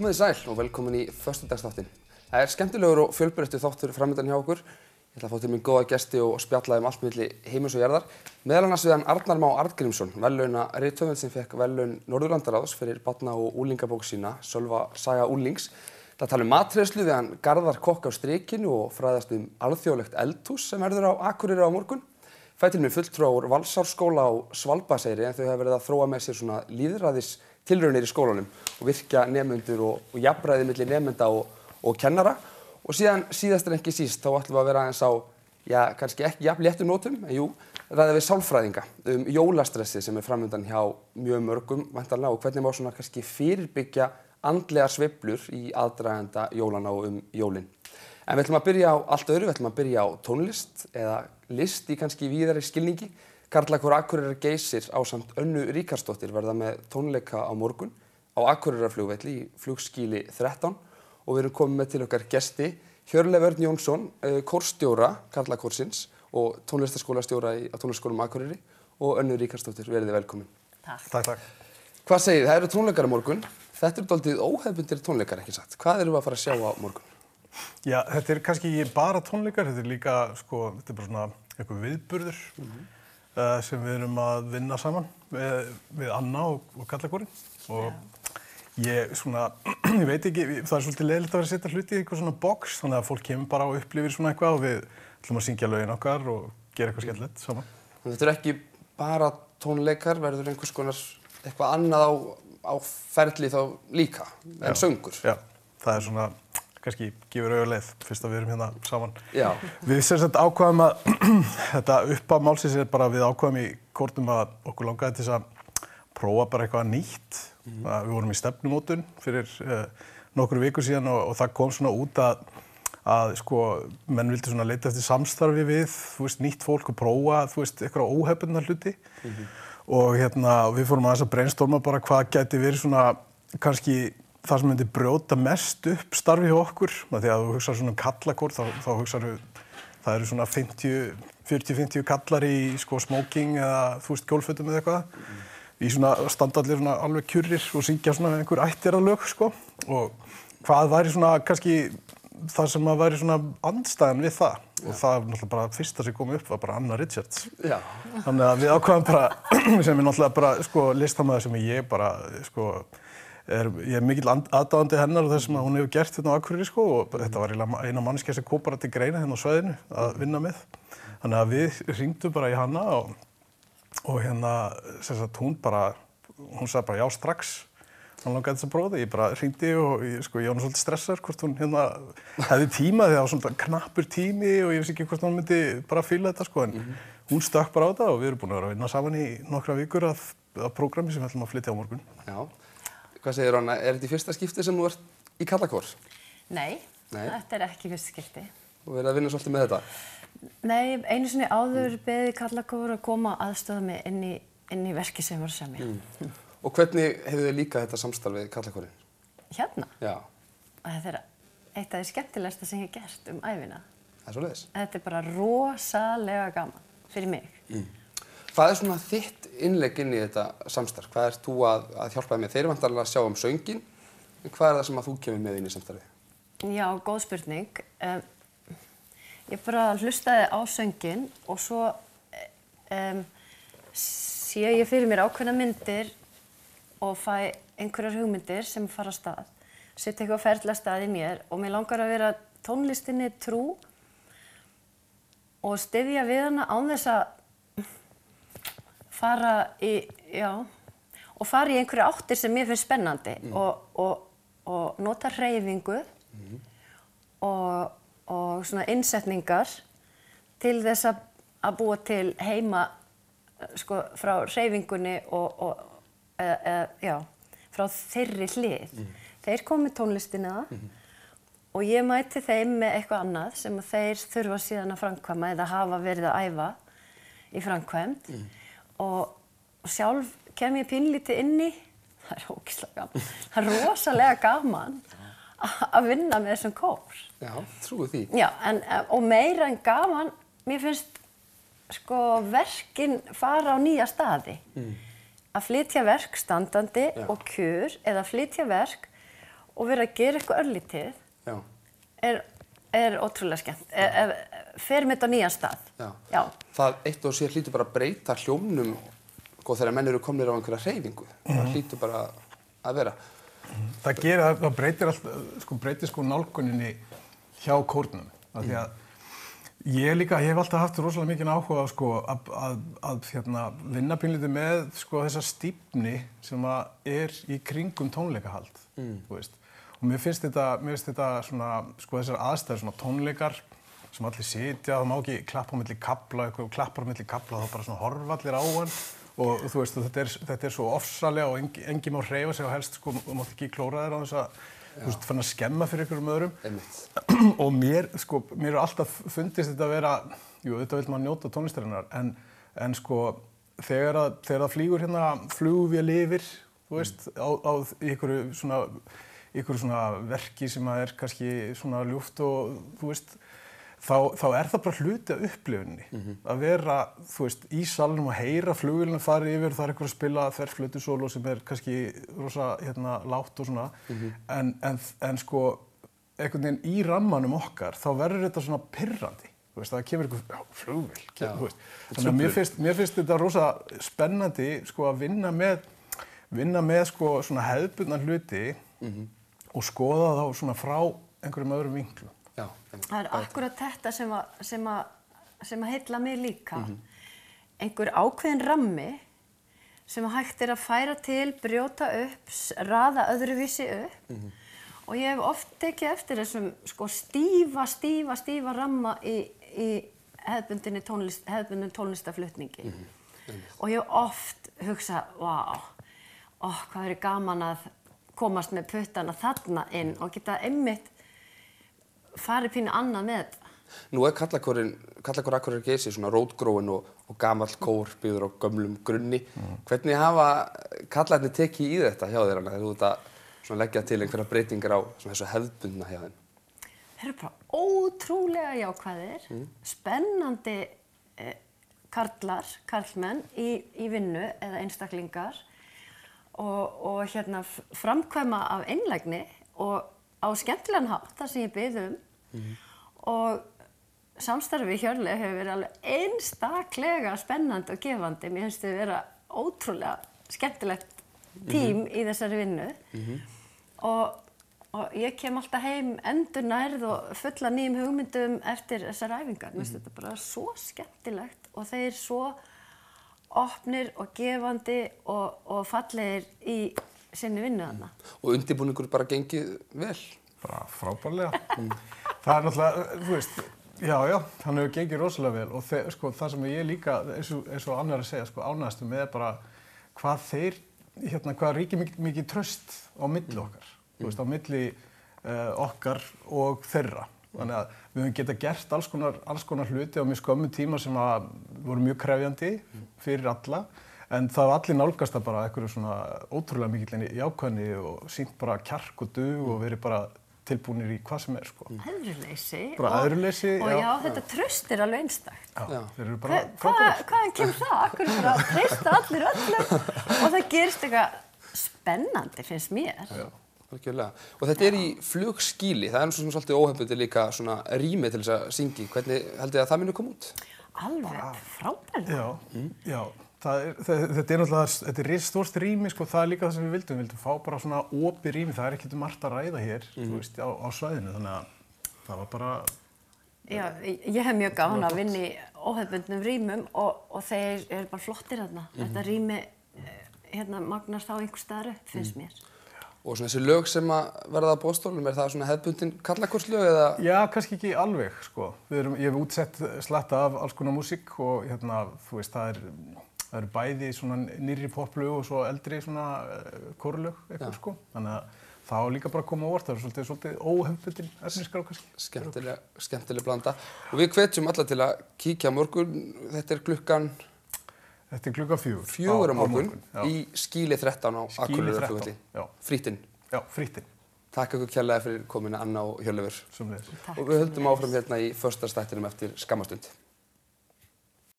Komið þið sæl og velkomin í föstudagsþáttinn. Það skemmtilegur og fjölbreyttur þáttur framöndan hjá okkur. Ég ætla að fá til mín góða gesti og spjalla allt milli heims og jarðar. Meðal annars við hann Arnar Má Arngrímsson, verðlauna rithöfund sem fékk verðlaun Norðurlandaráðs fyrir barna- og unglingabók sína, Sölva saga unglings. Það tala matreiðslu við hann Garðar kokk á strikinu og fræðast alþjóðlegt eldhús sem verður á Akureyri á morgun. Fæ til mér fulltrúa úr Valsárskóla á Svalbarðseyri en þau hafa verið að þróa með sér svona lýðræðistilraunir í skólanum og virkja nemendur og jafnræði milli nemenda og kennara. Og síðan síðast en ekki síst þá ætlum við að vera aðeins á, kannski ekki jafn léttum nótum, en ræða við sálfræðinga jólastressið sem framundan hjá mjög mörgum væntanlega og hvernig má svona kannski fyrirbyggja andlegar sveiflur í aðdraganda jólana og jólin. En við ætlum að byrja á allt öðru, við ætlum að byrja á tónlist eða list í kannski víðari skilningi. Karlakór Akureyrar Geysir ásamt Önnu Ríkharðsdóttir verða með tónleika á morgun á Akureyrarflugvelli í flugskýli 13 og við erum komið með til okkar gesti Hjörleif Örn Jónsson, kórstjóra Karlakórsins og tónlistarskólastjóra á tónlistarskólanum Akureyri og Önnu Ríkharðsdóttir, verið velkomin. Takk. Hvað segið þið? Það eru tónleikar á morgun. Þetta eru dálítið óhefðbundnir tónleikar, ekki satt? Hvað erum við að fara að sjá á morgun? Já, þetta kannski ekki bara tónleikar, þetta líka, þetta bara svona eitthvað viðburður sem við erum að vinna saman við Anna og Karlakórinn. Og ég veit ekki, það svolítið leiðilegt að vera að setja hluti í eitthvað svona box, þannig að fólk kemur bara og upplifir svona eitthvað og við ætlum að syngja lögin okkar og gera eitthvað skemmtilegt saman. Þetta eru ekki bara tónleikar, verður einhvers konar eitthvað annað á ferli þá líka, en söngur. Já, það svona kannski gefur auðvitað leið fyrst að við erum hérna saman. Já. Við sem sagt ákváðum að þetta upphaf málsins bara við ákváðum í kórnum að okkur langaði til að prófa bara eitthvað nýtt. Við vorum í stefnumótun fyrir nokkru vikur síðan og það kom svona út að menn vildu svona leita eftir samstarfi við, nýtt fólk og prófa, eitthvað óhefbundna hluti. Og við fórum aðeins að brainstorma bara hvað gæti verið svona kannski það sem myndi brjóta mest upp starfi hjá okkur. Því að þú hugsar svona Karlakór, þá hugsar það eru svona 40-50 kallar í smoking eða gólfötum eða eitthvað. Í svona standa allir svona alveg kjurrir og syngja svona einhver ættjarðarlög, Og hvað væri svona kannski það sem að væri svona andstæðan við það. Og það náttúrulega bara fyrsta sem kom upp var bara Anna Richards. Já. Þannig að við ákváðum bara, sem er náttúrulega bara listamaður sem ég bara, ég er mikill aðdáðandi hennar og það sem hún hefur gert hérna á Akureyri og þetta var eina manneskja sem kom bara til greina hérna á svæðinu að vinna með. Þannig að við hringdum bara í hana og hún sagði bara já strax. Hann langaði þess að prófa það, ég bara hringdi og ég var svolítið stressaður hvort hún hefði tíma því það var svona knappur tími og ég vissi ekki hvort hún myndi bara fíla þetta en hún stökk bara á það og við erum búin að vera að vinna saman í nokkra vikur að prógrami sem við ætlum að flytja á morgun. Já. Hvað segir Anna, er þetta í fyrsta skipti sem þú ert í Karlakór? Nei, þetta er ekki fyrsta skipti. Og verið að vinna svolítið með þetta? Nei, einu sinni áður beðið Karlakór að koma aðstoða mig inn í verki sem voru semja. Og hvernig hefur þið líka þetta samstarf við Karlakórinn? Hérna? Já. Þetta er eitt af því skemmtilegasta sem ég hef gert ævina. Það er svoleiðis? Þetta er bara rosalega gaman fyrir mig. Hvað er svona þitt innlegg inn í þetta samstarf? Hvað ert þú að hjálpa með? Þeir væntanlega að sjá sönginn, en hvað er það sem að þú kemur með inn í samstarfið? Já, góð spurning. Ég bara hlustaði á sönginn og svo sé ég fyrir mér ákveðna myndir og fæ einhverjar hugmyndir sem fara af stað. Setja eitthvað ferli af stað í mér og mér langar að vera tónlistinni trú og styðja við hana án þess að fara í einhverja áttir sem mér finnst spennandi og nota hreyfingu og svona innsetningar til þess að búa til heima frá hreyfingunni frá þeirri hlið. Þeir komu með tónlistina og ég mæti þeim með eitthvað annað sem þeir þurfa síðan að framkvæma eða hafa verið að æfa í framkvæmd. Og sjálf kem ég pínlítið inn í, það er ógeðslega gaman, það er rosalega gaman að vinna með þessum kór. Já, trúi því. Já, og meira en gaman, mér finnst verkin fara á nýja staði. Að flytja verk standandi og kjur eða flytja verk og vera að gera eitthvað örlítið Já. er ótrúlega skemmt. Fer með þetta á nýjan stað. Já. Það eitt og sér hlýtur bara að breyta hljómnum sko, þegar menn eru komnir á einhverja hreyfingu. Það hlýtur bara að vera. Það breytir sko nálguninni hjá kórnum. Af því að ég hef alltaf haft rosalega mikinn áhuga sko, að vinna pínlítið með sko, þessa stífni sem er í kringum tónleikahald. Þú veist. Og mér finnst þetta svona, sko, þessar aðstæður, svona tónleikar sem allir sitja, það má ekki klappa á milli kafla, eitthvað klappar á milli kafla, þá bara svona horfa allir á hann. Og þú veist, þetta er svo ofsalega og enginn má hreyfa sig og helst, sko, þú mátt ekki klóra þér á þess að, þú veist, fann að skemma fyrir einhverjum öðrum. Og mér er alltaf fundist þetta að vera, þetta vil maður njóta tónlistarinnar, en sko, þegar það flýgur hérna flugvél yfir, þú veist, í einhverju svona verki sem er kannski svona ljúft og, þú veist, þá er það bara hluti af upplifuninni. Að vera, þú veist, í salnum og heyra flugvélina fara yfir, það er einhver að spila þverflautusóló sem er kannski rosa lágt og svona. En sko, einhvern veginn í rammanum okkar, þá verður þetta svona pirrandi. Þú veist, það kemur einhver flugvél, þú veist. Þannig að mér finnst þetta rosa spennandi, sko, að vinna með sko svona hefðbundna hluti og skoða þá svona frá einhverjum öðrum vinklum. Já, það er akkurat þetta sem að heilla mig líka. Einhver ákveðin rammi sem hægt er að færa til, brjóta upp, raða öðruvísi upp. Og ég hef oft tekið eftir þessum sko stífa ramma í hefðbundnum tónlistaflutningi. Og ég hef oft hugsað, hvað verður gaman að komast með puttana þarna inn og geta einmitt farið pínu annað með þetta. Nú er Karlakór Akureyrar Geysi svona rótgróinn og gamall kór byggður á gömlum grunni. Hvernig hafa karlarnir tekið í þetta hjá þér þegar þú ert að leggja til einhverjar breytingar á þessu hefðbundna hjá þeim? Þeir eru bara ótrúlega jákvæðir, spennandi karlmenn í vinnu eða einstaklingar og framkvæma af einlægni og á skemmtilegan hátt, það sem ég bið og samstarfið við Hjörleif hefur verið alveg einstaklega spennandi og gefandi. Mér finnst þau vera ótrúlega skemmtilegt tím í þessari vinnu og ég kem alltaf heim endurnærð og full af nýjum hugmyndum eftir þessar æfingar. Mér finnst þetta bara svo skemmtilegt og þeir svo opnir og gefandi og fallegir í sinni vinnu þarna. Og undirbúningur bara gengið vel? Bara frábærlega. Það er náttúrulega, þú veist, já, hann hefur gengið rosalega vel og sko, það sem ég líka, eins og annar að segja, sko, ánægðast með bara hvað ríkir mikið traust á milli okkar. Þú veist, á milli okkar og þeirra. Þannig að við höfum getað gert alls konar hluti á mjög skömmum tíma sem voru mjög krefjandi fyrir alla. En það var allir nálgast að bara einhverju svona ótrúlega mikillinni jákvæðni og sýnt bara kjark og dug og verið bara tilbúnir í hvað sem er, sko. Æðruleysi. Bara æðruleysi, já. Og já, þetta traust er alveg einstakt. Já, þeir eru bara Hvaðan kemur það? Akkur er bara að treysta allir öllum og það gerist eitthvað spennandi, finnst mér. Já, algjörlega. Og þetta er í flugskýli, það er svona svolítið óhefnbundið líka svona rými til þess að syngi. Hvernig held ég að það muni koma út? Alveg frábærlega. Já. Þetta er náttúrulega, þetta er risastórt rými, sko, það er líka það sem við vildum fá bara svona opið rými, það er ekkert margt að ræða hér, þú veist, á svæðinu, þannig að það var bara... Já, ég hef mjög gaman að vinna í óhefbundnum rýmum og þeir eru bara flottir þarna. Þetta rými magnast á einhver staðar upp, finnst mér. Og svona þessi lög sem að verða á boðstólnum, er það svona hefðbundin karlakórslög eða? Já, kannski ekki alveg, sko. Ég hef útsett slatta af alls konar músík og þú veist, það eru bæði svona nýrri poplög og svo eldri svona kórlög eitthvað, sko. Þannig að það var líka bara að koma á óvart, það er svolítið óhefbundin efnisskrá kannski. Skemmtileg blanda. Og við hvetjum alla til að kíkja á morgun, þetta er klukkan 4. 4 á morgun í skýli 13 á Akureyrarflugvelli. Frýttinn. Já, Frýttinn. Takk ykkur kærlega fyrir komuna Anna og Hjörleifur. Sömuleiðis. Og við höldum áfram hérna í föstudagstættinum eftir skamma stund.